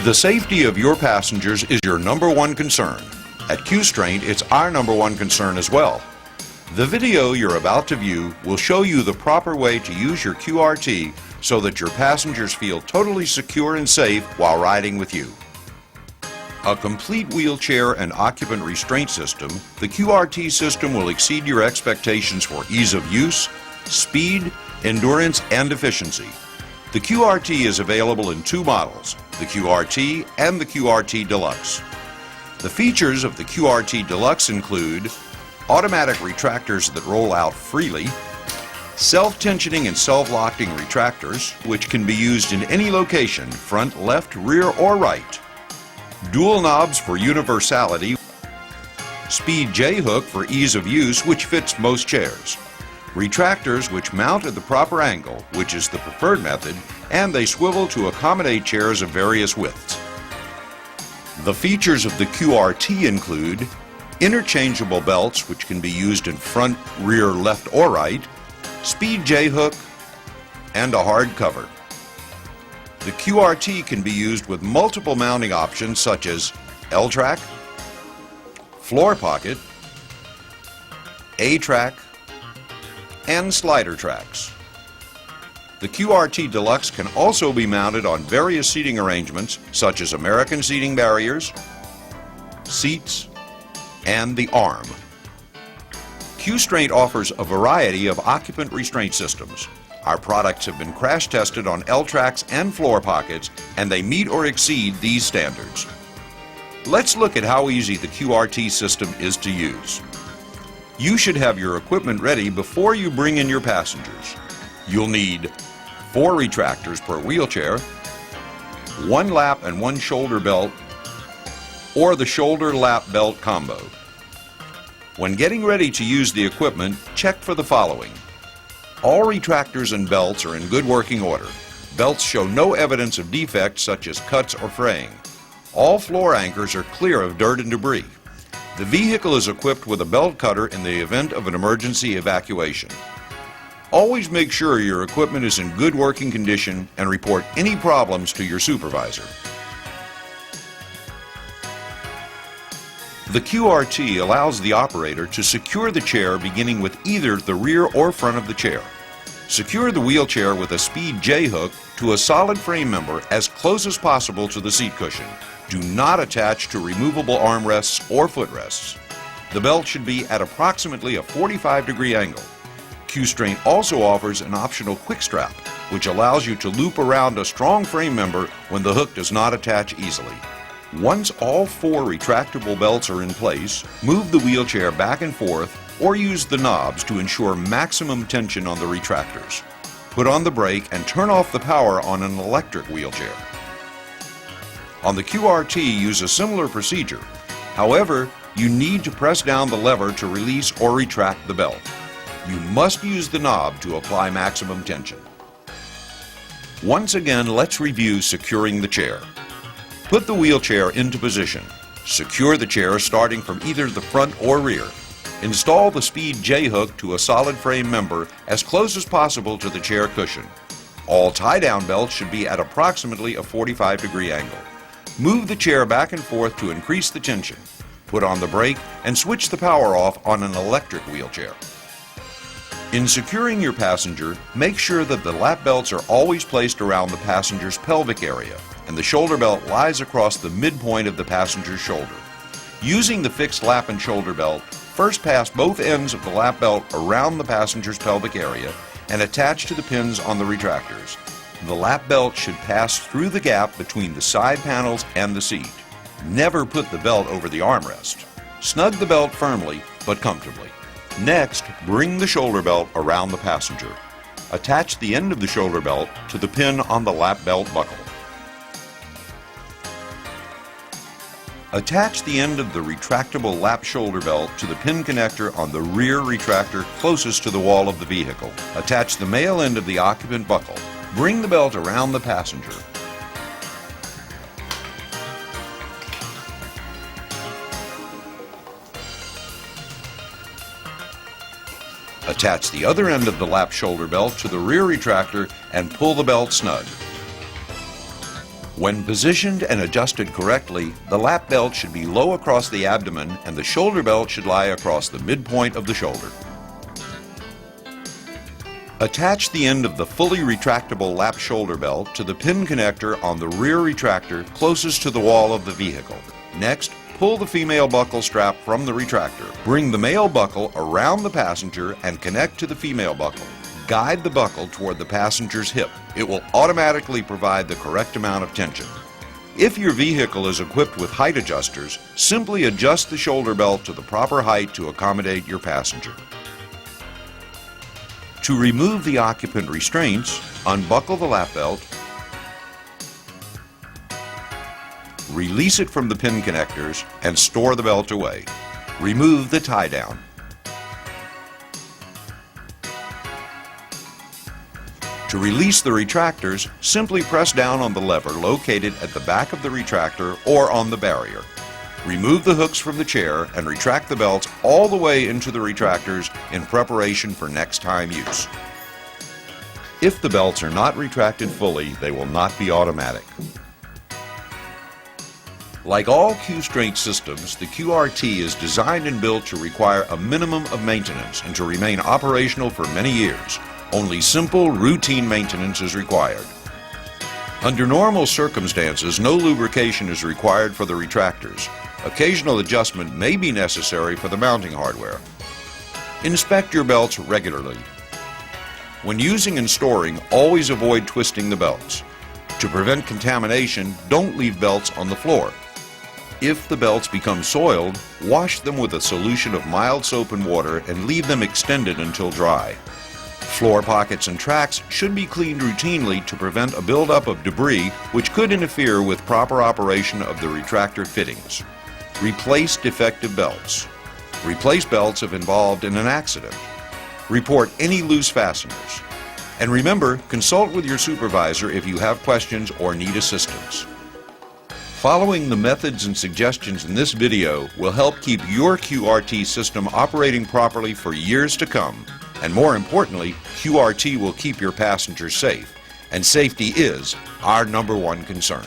The safety of your passengers is your number one concern. At QStraint, it's our number one concern as well. The video you're about to view will show you the proper way to use your QRT so that your passengers feel totally secure and safe while riding with you. A complete wheelchair and occupant restraint system, the QRT system will exceed your expectations for ease of use, speed, endurance, and efficiency. The QRT is available in two models, the QRT and the QRT Deluxe. The features of the QRT Deluxe include automatic retractors that roll out freely, self-tensioning and self-locking retractors, which can be used in any location, front, left, rear, or right, dual knobs for universality, speed J-hook for ease of use, which fits most chairs, retractors which mount at the proper angle, which is the preferred method, and they swivel to accommodate chairs of various widths. The features of the QRT include interchangeable belts which can be used in front, rear, left, or right, speed J-hook, and a hard cover. The QRT can be used with multiple mounting options such as L-track, floor pocket, A-track, and slider tracks. The QRT Deluxe can also be mounted on various seating arrangements such as American seating barriers, seats, and the arm. QStraint offers a variety of occupant restraint systems. Our products have been crash tested on L-tracks and floor pockets, and they meet or exceed these standards. Let's look at how easy the QRT system is to use. You should have your equipment ready before you bring in your passengers. You'll need 4 retractors per wheelchair, 1 lap and 1 shoulder belt, or the shoulder lap belt combo. When getting ready to use the equipment, check for the following. All retractors and belts are in good working order. Belts show no evidence of defects such as cuts or fraying. All floor anchors are clear of dirt and debris. The vehicle is equipped with a belt cutter in the event of an emergency evacuation. Always make sure your equipment is in good working condition and report any problems to your supervisor. The QRT allows the operator to secure the chair beginning with either the rear or front of the chair. Secure the wheelchair with a speed J-hook to a solid frame member as close as possible to the seat cushion. Do not attach to removable armrests or footrests. The belt should be at approximately a 45-degree angle. QStraint also offers an optional quick strap, which allows you to loop around a strong frame member when the hook does not attach easily. Once all 4 retractable belts are in place, move the wheelchair back and forth or use the knobs to ensure maximum tension on the retractors. Put on the brake and turn off the power on an electric wheelchair. On the QRT, use a similar procedure. However, you need to press down the lever to release or retract the belt. You must use the knob to apply maximum tension. Once again, let's review securing the chair. Put the wheelchair into position. Secure the chair starting from either the front or rear. Install the speed J-hook to a solid frame member as close as possible to the chair cushion. All tie-down belts should be at approximately a 45-degree angle. Move the chair back and forth to increase the tension. Put on the brake and switch the power off on an electric wheelchair. In securing your passenger, make sure that the lap belts are always placed around the passenger's pelvic area and the shoulder belt lies across the midpoint of the passenger's shoulder. Using the fixed lap and shoulder belt, first pass both ends of the lap belt around the passenger's pelvic area and attach to the pins on the retractors. The lap belt should pass through the gap between the side panels and the seat. Never put the belt over the armrest. Snug the belt firmly but comfortably. Next, bring the shoulder belt around the passenger. Attach the end of the shoulder belt to the pin on the lap belt buckle. Attach the end of the retractable lap shoulder belt to the pin connector on the rear retractor closest to the wall of the vehicle. Attach the male end of the occupant buckle. Bring the belt around the passenger. Attach the other end of the lap shoulder belt to the rear retractor and pull the belt snug. When positioned and adjusted correctly, the lap belt should be low across the abdomen and the shoulder belt should lie across the midpoint of the shoulder. Attach the end of the fully retractable lap shoulder belt to the pin connector on the rear retractor closest to the wall of the vehicle. Next, pull the female buckle strap from the retractor. Bring the male buckle around the passenger and connect to the female buckle. Guide the buckle toward the passenger's hip. It will automatically provide the correct amount of tension. If your vehicle is equipped with height adjusters, simply adjust the shoulder belt to the proper height to accommodate your passenger. To remove the occupant restraints, unbuckle the lap belt, release it from the pin connectors, and store the belt away. Remove the tie down. To release the retractors, simply press down on the lever located at the back of the retractor or on the barrier. Remove the hooks from the chair and retract the belts all the way into the retractors in preparation for next time use. If the belts are not retracted fully, they will not be automatic. Like all Q-Strength systems, the QRT is designed and built to require a minimum of maintenance and to remain operational for many years. Only simple, routine maintenance is required. Under normal circumstances, no lubrication is required for the retractors. Occasional adjustment may be necessary for the mounting hardware. Inspect your belts regularly. When using and storing, always avoid twisting the belts. To prevent contamination, don't leave belts on the floor. If the belts become soiled, wash them with a solution of mild soap and water and leave them extended until dry. Floor pockets and tracks should be cleaned routinely to prevent a buildup of debris which could interfere with proper operation of the retractor fittings. Replace defective belts. Replace belts if involved in an accident. Report any loose fasteners. And remember, consult with your supervisor if you have questions or need assistance. Following the methods and suggestions in this video will help keep your QRT system operating properly for years to come. And more importantly, QRT will keep your passengers safe. And safety is our #1 concern.